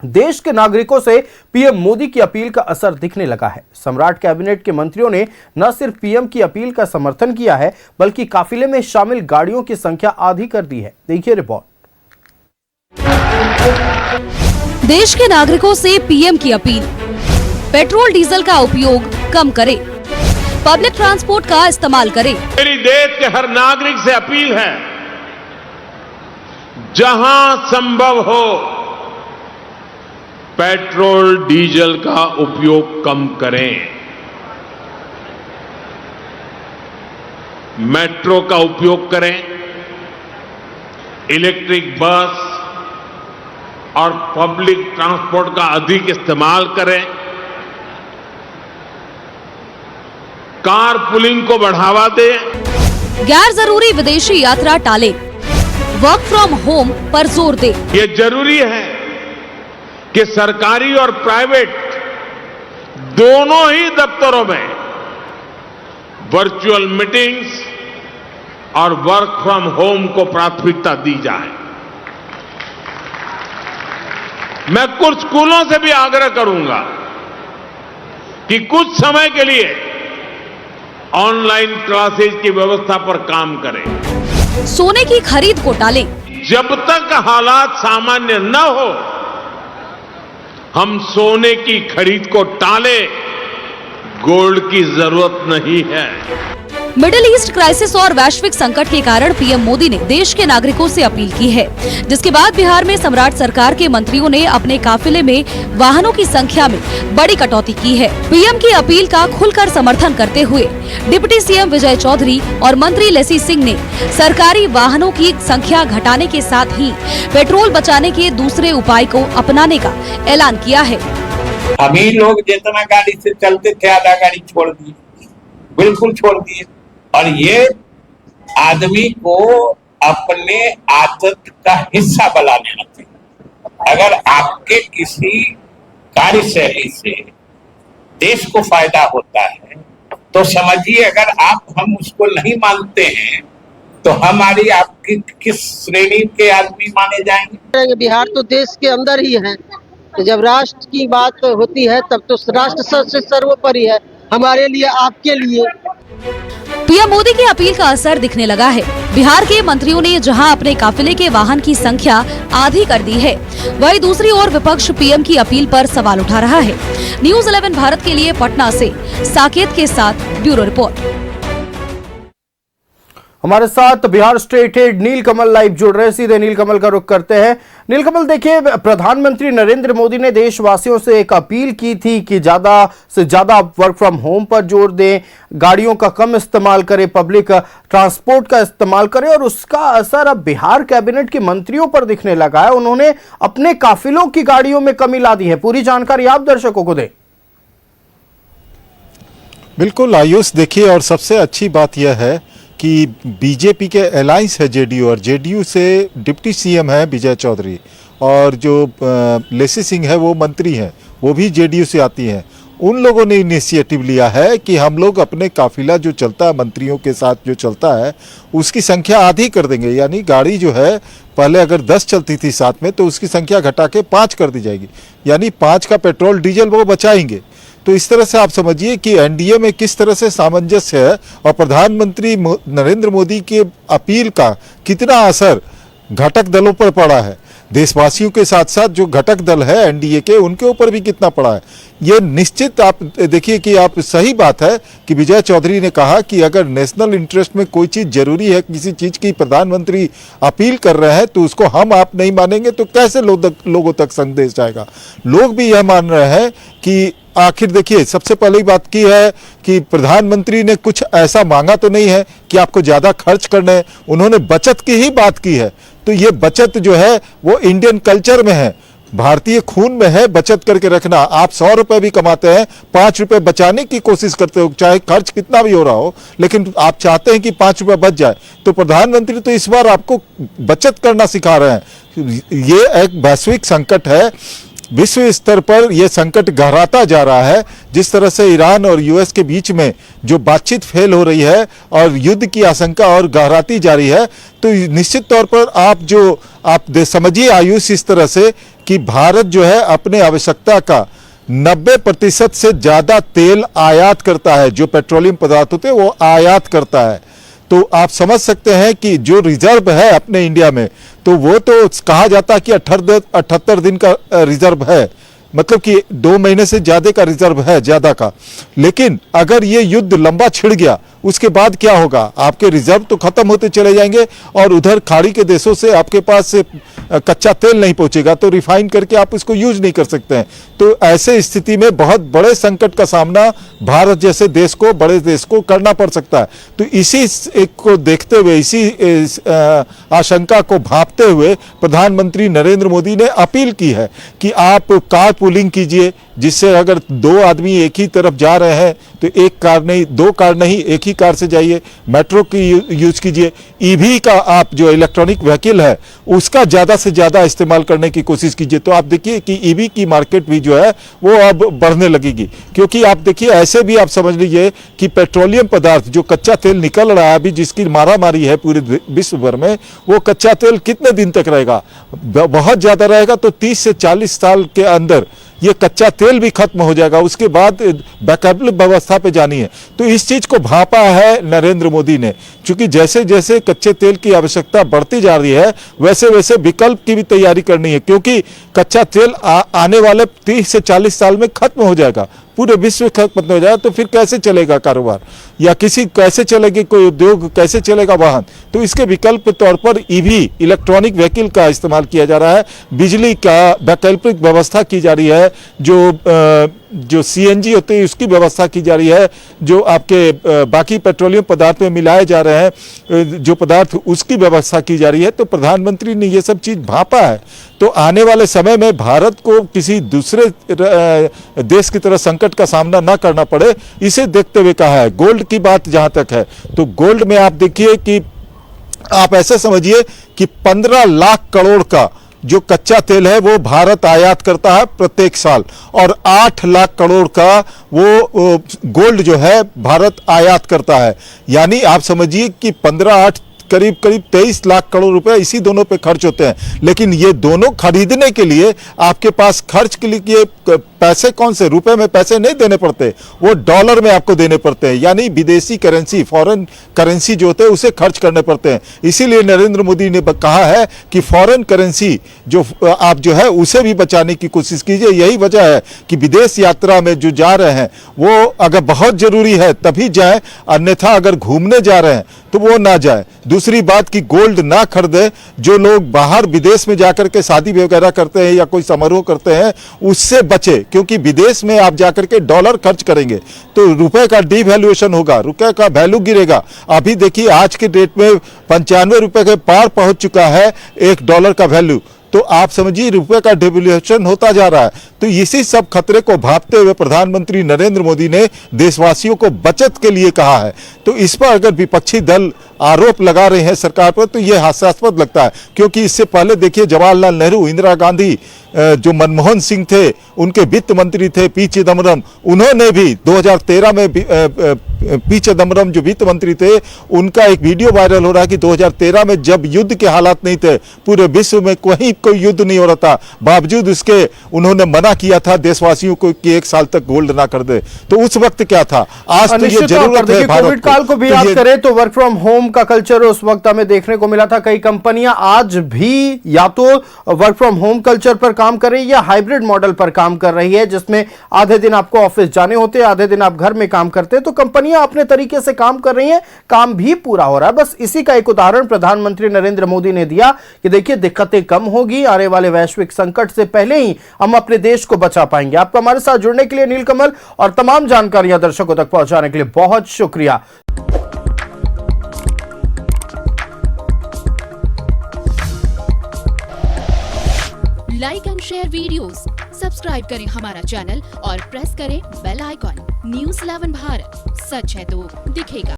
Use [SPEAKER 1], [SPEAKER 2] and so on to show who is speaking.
[SPEAKER 1] देश के नागरिकों से पीएम मोदी की अपील का असर दिखने लगा है। सम्राट कैबिनेट के मंत्रियों ने न सिर्फ पीएम की अपील का समर्थन किया है, बल्कि काफिले में शामिल गाड़ियों की संख्या आधी कर दी है। देखिए रिपोर्ट।
[SPEAKER 2] देश के नागरिकों से पीएम की अपील, पेट्रोल डीजल का उपयोग कम करें, पब्लिक ट्रांसपोर्ट का इस्तेमाल करें।
[SPEAKER 3] मेरी देश के हर नागरिक से अपील है, जहां संभव हो पेट्रोल डीजल का उपयोग कम करें। मेट्रो का उपयोग करें, इलेक्ट्रिक बस और पब्लिक ट्रांसपोर्ट का अधिक इस्तेमाल करें, कार पुलिंग को बढ़ावा दें।
[SPEAKER 2] गैर जरूरी विदेशी यात्रा टालें, वर्क फ्रॉम होम पर जोर दें।
[SPEAKER 3] ये जरूरी है कि सरकारी और प्राइवेट दोनों ही दफ्तरों में वर्चुअल मीटिंग्स और वर्क फ्रॉम होम को प्राथमिकता दी जाए। मैं कुछ स्कूलों से भी आग्रह करूंगा कि कुछ समय के लिए ऑनलाइन क्लासेज की व्यवस्था पर काम करें।
[SPEAKER 2] सोने की खरीद को टालें।
[SPEAKER 3] जब तक हालात सामान्य न हो, हम सोने की खरीद को टालें। गोल्ड की जरूरत नहीं है।
[SPEAKER 2] मिडिल ईस्ट क्राइसिस और वैश्विक संकट के कारण पीएम मोदी ने देश के नागरिकों से अपील की है, जिसके बाद बिहार में सम्राट सरकार के मंत्रियों ने अपने काफिले में वाहनों की संख्या में बड़ी कटौती की है। पीएम की अपील का खुलकर समर्थन करते हुए डिप्टी सीएम विजय चौधरी और मंत्री लेसी सिंह ने सरकारी वाहनों की संख्या घटाने के साथ ही पेट्रोल बचाने के दूसरे उपाय को अपनाने का ऐलान किया है।
[SPEAKER 4] अभी लोग जितना गाड़ी से चलते थे आधा गाड़ी छोड़ दिए, बिल्कुल छोड़ दिए। और ये आदमी को अपने आदत का हिस्सा बना लेना चाहिए। अगर आपके किसी कार्यशैली से देश को फायदा होता है तो समझिए, अगर हम उसको नहीं मानते हैं तो हमारी आपकी किस श्रेणी के आदमी माने जाएंगे।
[SPEAKER 5] बिहार तो देश के अंदर ही है, तो जब राष्ट्र की बात होती है तब तो राष्ट्र सबसे सर्वोपरि है, हमारे लिए, आपके लिए।
[SPEAKER 2] पीएम मोदी की अपील का असर दिखने लगा है। बिहार के मंत्रियों ने जहां अपने काफिले के वाहन की संख्या आधी कर दी है, वहीं दूसरी ओर विपक्ष पीएम की अपील पर सवाल उठा रहा है। न्यूज़ 11 भारत के लिए पटना से साकेत के साथ ब्यूरो रिपोर्ट।
[SPEAKER 1] हमारे साथ बिहार स्टेट हेड नीलकमल लाइव जुड़ रहे हैं। सीधे नीलकमल का रुख करते हैं। नीलकमल, देखिए, प्रधानमंत्री नरेंद्र मोदी ने देशवासियों से एक अपील की थी कि ज्यादा से ज्यादा वर्क फ्रॉम होम पर जोर दें, गाड़ियों का कम इस्तेमाल करें, पब्लिक ट्रांसपोर्ट का इस्तेमाल करें, और उसका असर अब बिहार कैबिनेट के मंत्रियों पर दिखने लगा है। उन्होंने अपने काफिलों की गाड़ियों में कमी ला दी है। पूरी जानकारी आप दर्शकों को दें।
[SPEAKER 6] बिल्कुल आयुष, देखिए, और सबसे अच्छी बात यह है कि बीजेपी के अलायंस है जेडीयू, और जेडीयू से डिप्टी सीएम है विजय चौधरी, और जो लेसी सिंह है वो मंत्री हैं, वो भी जेडीयू से आती हैं। उन लोगों ने इनिशिएटिव लिया है कि हम लोग अपने काफिला जो चलता है मंत्रियों के साथ जो चलता है उसकी संख्या आधी कर देंगे। यानी गाड़ी जो है पहले अगर 10 चलती थी साथ में, तो उसकी संख्या घटा के 5 कर दी जाएगी। यानी 5 का पेट्रोल डीजल वो बचाएंगे। तो इस तरह से आप समझिए कि एनडीए में किस तरह से सामंजस्य है और प्रधानमंत्री नरेंद्र मोदी के अपील का कितना असर घटक दलों पर पड़ा है। देशवासियों के साथ साथ जो घटक दल है एनडीए के, उनके ऊपर भी कितना पड़ा है। ये निश्चित आप देखिए कि आप सही बात है कि विजय चौधरी ने कहा कि अगर नेशनल इंटरेस्ट में कोई चीज़ जरूरी है, किसी चीज़ की प्रधानमंत्री अपील कर रहे हैं, तो उसको हम आप नहीं मानेंगे तो कैसे लोगों तक संदेश जाएगा। लोग भी यह मान रहे हैं कि आखिर देखिए, सबसे पहली बात की है कि प्रधानमंत्री ने कुछ ऐसा मांगा तो नहीं है कि आपको ज़्यादा खर्च करना है। उन्होंने बचत की ही बात की है। तो ये बचत जो है वो इंडियन कल्चर में है, भारतीय खून में है बचत करके रखना। आप 100 रुपए भी कमाते हैं, 5 रुपए बचाने की कोशिश करते हो, चाहे खर्च कितना भी हो रहा हो, लेकिन आप चाहते हैं कि 5 रुपए बच जाए। तो प्रधानमंत्री तो इस बार आपको बचत करना सिखा रहे हैं। ये एक वैश्विक संकट है विश्व स्तर पर यह संकट गहराता जा रहा है। जिस तरह से ईरान और यूएस के बीच में जो बातचीत फेल हो रही है और युद्ध की आशंका और गहराती जा रही है, तो निश्चित तौर पर आप समझिए आयुष इस तरह से कि भारत जो है अपने आवश्यकता का 90% से ज़्यादा तेल आयात करता है, जो पेट्रोलियम पदार्थ होते हैं वो आयात करता है। तो आप समझ सकते हैं कि जो रिजर्व है अपने इंडिया में, तो वो तो कहा जाता है कि 78 दिन का रिजर्व है, मतलब कि 2 महीने से ज़्यादा का रिजर्व है, ज़्यादा का। लेकिन अगर ये युद्ध लंबा छिड़ गया, उसके बाद क्या होगा? आपके रिजर्व तो खत्म होते चले जाएंगे और उधर खाड़ी के देशों से आपके पास से कच्चा तेल नहीं पहुंचेगा, तो रिफाइन करके आप इसको यूज नहीं कर सकते हैं। तो ऐसे स्थिति में बहुत बड़े संकट का सामना भारत जैसे देश को, बड़े देश को करना पड़ सकता है। तो इसी एक को देखते हुए, इसी आशंका को भांपते हुए प्रधानमंत्री नरेंद्र मोदी ने अपील की है कि आप कार पूलिंग कीजिए, जिससे अगर 2 आदमी एक ही तरफ जा रहे हैं तो 1 कार नहीं, 2 कार नहीं, एक ही कार से जाइए। मेट्रो की यूज कीजिए। ईवी का आप जो इलेक्ट्रॉनिक व्हीकल है उसका ज़्यादा से ज़्यादा इस्तेमाल करने की कोशिश कीजिए। तो आप देखिए कि ईवी की मार्केट भी जो है वो अब बढ़ने लगेगी, क्योंकि आप देखिए ऐसे भी आप समझ लीजिए कि पेट्रोलियम पदार्थ जो कच्चा तेल निकल रहा है अभी, जिसकी मारामारी है पूरे विश्व भर में, वो कच्चा तेल कितने दिन तक रहेगा? बहुत ज़्यादा रहेगा तो 30 से 40 साल के अंदर ये कच्चा तेल भी खत्म हो जाएगा। उसके बाद वैकल्पिक व्यवस्था पे जानी है। तो इस चीज को भांपा है नरेंद्र मोदी ने, क्योंकि जैसे जैसे कच्चे तेल की आवश्यकता बढ़ती जा रही है वैसे वैसे विकल्प की भी तैयारी करनी है, क्योंकि कच्चा तेल आने वाले 30 से 40 साल में खत्म हो जाएगा, पूरे विश्व खत्म हो जाएगा। तो फिर कैसे चलेगा कारोबार, या कैसे चलेगी कोई उद्योग, कैसे चलेगा वाहन? तो इसके विकल्प के तौर पर ईवी, इलेक्ट्रॉनिक व्हीकल का इस्तेमाल किया जा रहा है, बिजली का वैकल्पिक व्यवस्था की जा रही है, जो सीएनजी होते हैं उसकी व्यवस्था की जा रही है, जो आपके बाकी पेट्रोलियम पदार्थ में मिलाए जा रहे हैं जो पदार्थ, उसकी व्यवस्था की जा रही है। तो प्रधानमंत्री ने ये सब चीज भांपा है। तो आने वाले समय में भारत को किसी दूसरे देश की तरह संकट का सामना ना करना पड़े, इसे देखते हुए कहा है। गोल्ड की बात जहां तक है, तो गोल्ड में आप देखिए कि आप ऐसे समझिए कि 15 लाख करोड़ का जो कच्चा तेल है वो भारत आयात करता है प्रत्येक साल, और 8 लाख करोड़ का वो गोल्ड जो है भारत आयात करता है। यानी आप समझिए कि 15-8 करीब 23 लाख करोड़ रुपए इसी दोनों पे खर्च होते हैं। लेकिन ये दोनों खरीदने के लिए आपके पास खर्च के लिए पैसे कौन से, रुपए में पैसे नहीं देने पड़ते, वो डॉलर में आपको देने पड़ते हैं। यानी विदेशी करेंसी, फॉरेन करेंसी जो होते हैं उसे खर्च करने पड़ते हैं। इसीलिए नरेंद्र मोदी ने कहा है कि फॉरेन करेंसी जो आप जो है उसे भी बचाने की कोशिश कीजिए। यही वजह है कि विदेश यात्रा में जो जा रहे हैं वो अगर बहुत जरूरी है तभी जाए, अन्यथा अगर घूमने जा रहे हैं तो वो ना जाए। दूसरी बात कि गोल्ड ना खरीदे। जो लोग बाहर विदेश में जाकर के शादी वगैरह करते हैं या कोई समारोह करते हैं उससे बचे, क्योंकि विदेश में आप जाकर के डॉलर खर्च करेंगे तो रुपए का डिवैल्यूएशन होगा, रुपए का वैल्यू गिरेगा। अभी देखिए आज के डेट में 95 रुपए के पार पहुंच चुका है $1 का वैल्यू। तो आप समझिए रुपए का डिवैल्यूएशन होता जा रहा है। तो इसी सब खतरे को भांपते हुए प्रधानमंत्री नरेंद्र मोदी ने देशवासियों को बचत के लिए कहा है। तो इस पर अगर विपक्षी दल आरोप लगा रहे हैं सरकार पर तो यह हास्यास्पद लगता है, क्योंकि इससे पहले देखिए जवाहरलाल नेहरू, इंदिरा गांधी, जो मनमोहन सिंह थे उनके वित्त मंत्री थे पी चिदम्बरम, उन्होंने भी 2013 में पी चिदम्बरम जो वित्त मंत्री थे उनका एक वीडियो वायरल हो रहा है कि 2013 में जब युद्ध के हालात नहीं थे, पूरे विश्व में कहीं कोई युद्ध नहीं हो रहा था, बावजूद उसके उन्होंने मना किया था देशवासियों को कि 1 साल तक गोल्ड ना कर दे। तो उस वक्त क्या था, आज तो ये जरूरत है।
[SPEAKER 1] कोविड काल को भी याद करें तो वर्क फ्रॉम होम का कल्चर उस वक्त हमें देखने को मिला था। कई कंपनियां आज भी या तो वर्क फ्रॉम होम कल्चर पर काम कर रही है या हाइब्रिड मॉडल पर काम कर रही है, जिसमें आधे दिन आपको ऑफिस जाने होते हैं, आधे दिन आप घर में काम करते हैं। तो कंपनियां अपने तरीके से काम कर रही हैं, काम भी पूरा हो रहा है। बस इसी का एक उदाहरण प्रधानमंत्री नरेंद्र मोदी ने दिया कि देखिए दिक्कतें कम होगी, आने वाले वैश्विक संकट से पहले ही हम अपने देश को बचा पाएंगे। आपका हमारे साथ जुड़ने के लिए नीलकमल और तमाम जानकारियां दर्शकों तक पहुंचाने के लिए बहुत शुक्रिया।
[SPEAKER 7] Like and share videos, subscribe करें हमारा चैनल और प्रेस करें बेल आइकॉन। न्यूज़ 11 भारत, सच है तो दिखेगा।